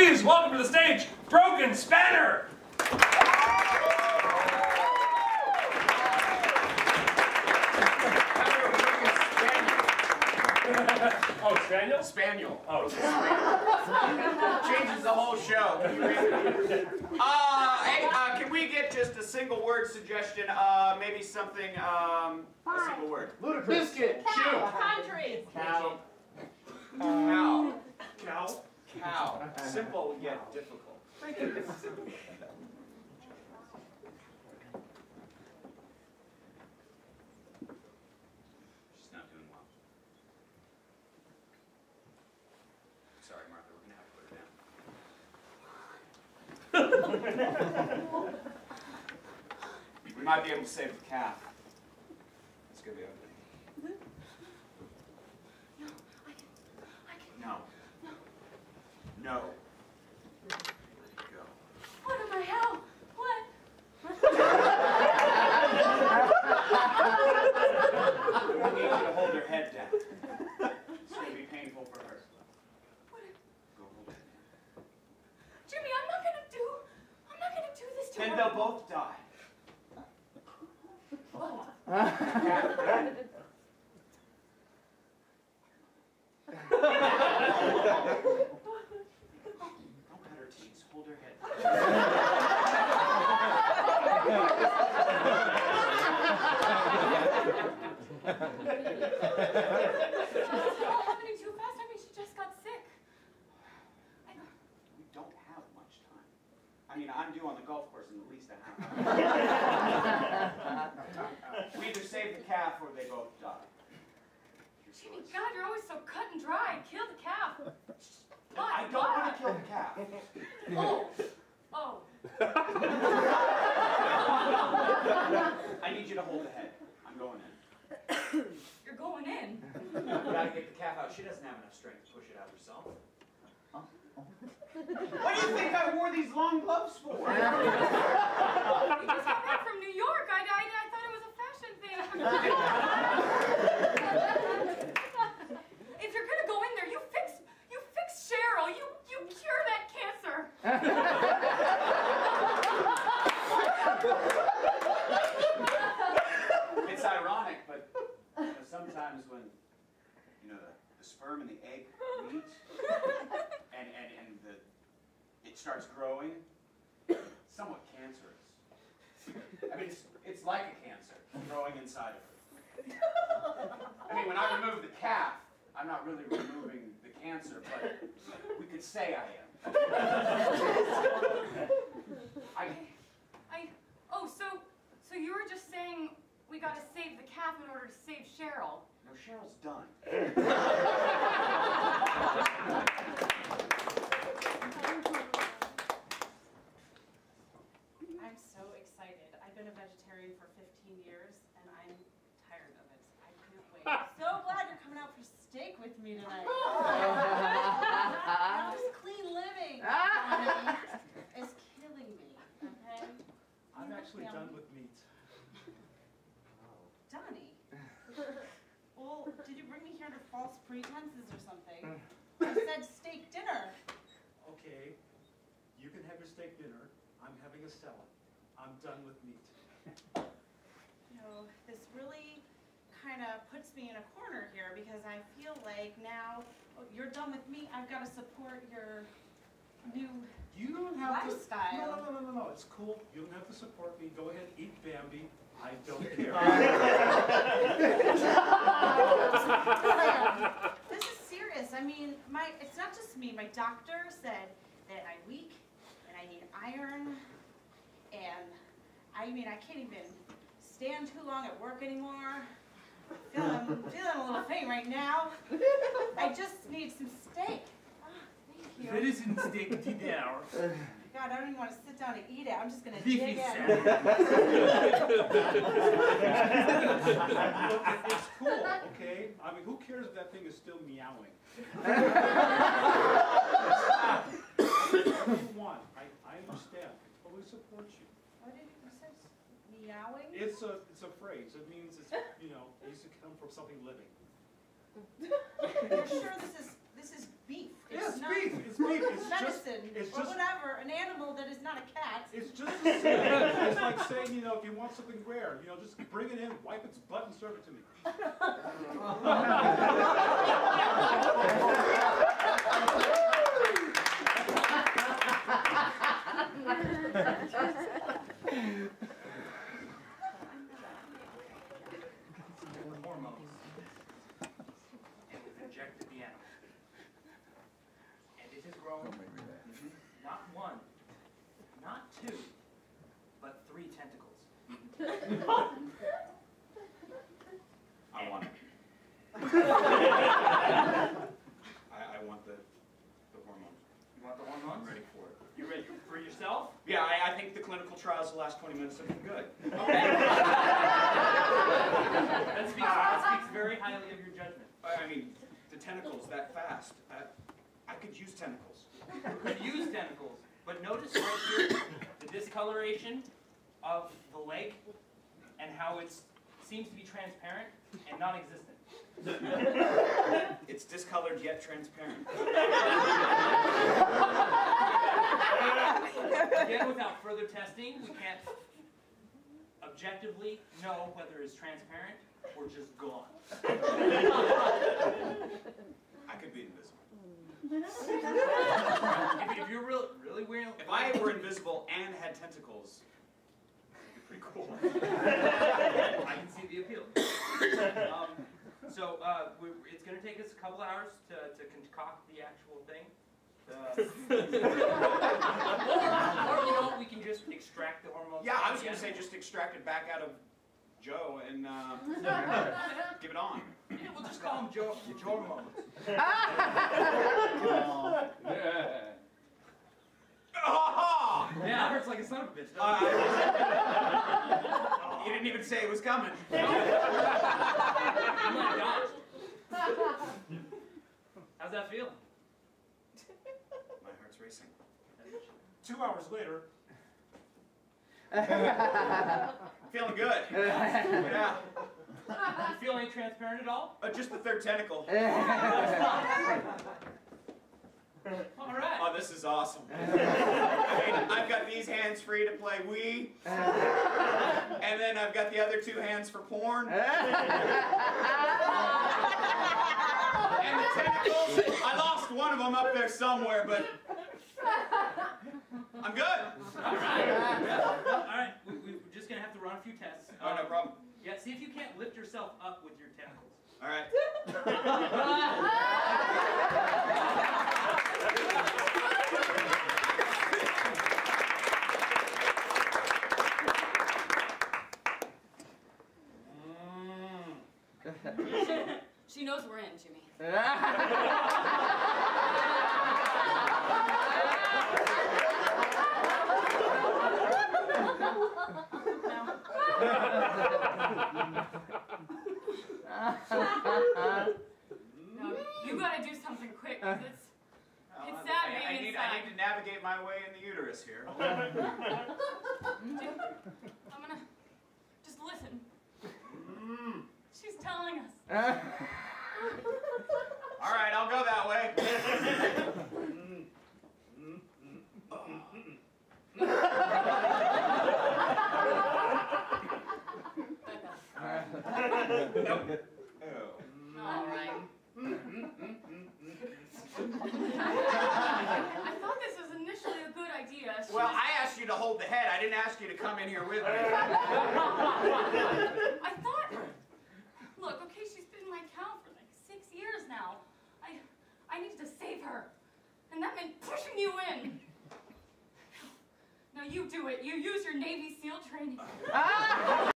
please welcome to the stage, Broken Spanner! Oh, Spaniel? Spaniel. Oh, Changes the whole show. Can you read it? Hey, can we get just a single word suggestion? Maybe something, a single word. Ludicrous. Biscuit. Cow. Country. Cow. Cow. Cow. Cow. Simple yet difficult. Thank you. She's not doing well. Sorry, Martha, we're gonna have to put her down. We might be able to save the calf. It's gonna be okay. No. No. Let it go. What am I? How? What? I need you to hold her head down. It's going to be painful for her. What? Go hold her head down. Jimmy, I'm not gonna do this to Then her. they'll both die. Don't cut her teeth. Hold her head. It's all happening too fast. I mean, she just got sick. We don't have much time. I mean, I'm due on the golf course in at least a half hour. We either save the calf or they both die. Jimmy, God, you're always so cut and dry. Kill the calf. I don't want to kill the calf. Oh. I need you to hold the head. I'm going in. You're going in. We gotta get the calf out. She doesn't have enough strength to push it out herself. What do you think I wore these long gloves for? You just got back from New York. I thought it was a fashion thing. If you're gonna go in there, you fix Cheryl. You cure that cancer. It's ironic, but sometimes when the sperm and the egg meet and it starts growing, it's somewhat cancerous. I mean, it's like a cancer growing inside of her. I mean, when I remove the calf, I'm not really removing the cancer, but we could say I am. So you were just saying we gotta save the calf in order to save Cheryl. No, Cheryl's done. I'm so excited. I've been a vegetarian for 15 years, and I'm tired of it. I can't wait. So glad you're coming out for steak with me tonight. Just clean living is killing me, okay? I'm actually done with meat. Donnie? Well, did you bring me here to false pretenses or something? I said steak dinner. Okay, you can have your steak dinner. I'm having a salad. I'm done with meat. You know, this really kind of puts me in a corner here because I feel like now you're done with me. I've got to support your new You don't have lifestyle. to. No. It's cool. You don't have to support me. Go ahead, eat Bambi. I don't care. This is serious. I mean, it's not just me. My doctor said that I'm weak and I need iron, and I mean, I can't even stand too long at work anymore. I'm feeling a little faint right now. I just need some steak. Thank you. There isn't steak dinner. God, I don't even want to sit down and eat it. I'm just going to Beefy dig in. salad. It's cool, okay? I mean, who cares if that thing is still meowing? Whatever you want. I understand. I totally support you. What did you say? Meowing? It's a phrase. It means it used to come from something living. You're sure this is beef, It's not beef. It's beef. It's medicine it's or just whatever, an animal that is not a cat. It's just the same. It's like saying, you know, if you want something rare, you know, just bring it in, wipe its butt, and serve it to me. Hormones. And we've injected the animal. And it has grown not one, not two, but 3 tentacles. I want it. I want the hormones. You want the hormones? I'm ready for it. You ready for yourself? Yeah, I think the clinical trials the last 20 minutes have been good. Okay. That speaks very highly of your judgment. I mean, the tentacles that fast. I could use tentacles. You could use tentacles, but notice right here the discoloration of the leg and how it seems to be transparent and non-existent. It's discolored yet transparent. Again, without further testing, we can't objectively know whether it's transparent or just gone. I could be invisible. If you're really weird, If I were invisible and had tentacles, it'd be pretty cool. I can see the appeal. So it's going to take us a couple hours to concoct the actual thing. Or you know, we can just extract the hormones. Yeah, I was going to say just extract it back out of Joe and give it on. Yeah, we'll just call him Joe hormones. Oh! Yeah, that hurts like a son of a bitch. You didn't even say it was coming. Oh my gosh. How's that feel? My heart's racing. 2 hours later, Feeling good. Yeah. You feel any transparent at all? Just the 3rd tentacle. All right. Oh, this is awesome. I've got these hands free to play Wii. And then I've got the other 2 hands for porn. And the tentacles, I lost one of them up there somewhere, but I'm good. All right. Yeah. All right. We're just going to have to run a few tests. Oh, no problem. Yeah, see if you can't lift yourself up with your tentacles. All right. She knows we're in, Jimmy. No, you gotta do something quick, 'cause it's sad being I need inside. to navigate my way in the uterus here. I'm gonna just listen. She's telling us. All right, I'll go that way. Nope. Oh. All right. I thought this was initially a good idea. She Well, was- I asked you to hold the head. I didn't ask you to come in here with me. I thought, look, okay, she's been my cow for like 6 years now. I needed to save her, and that meant pushing you in. Now you do it. You use your Navy SEAL training.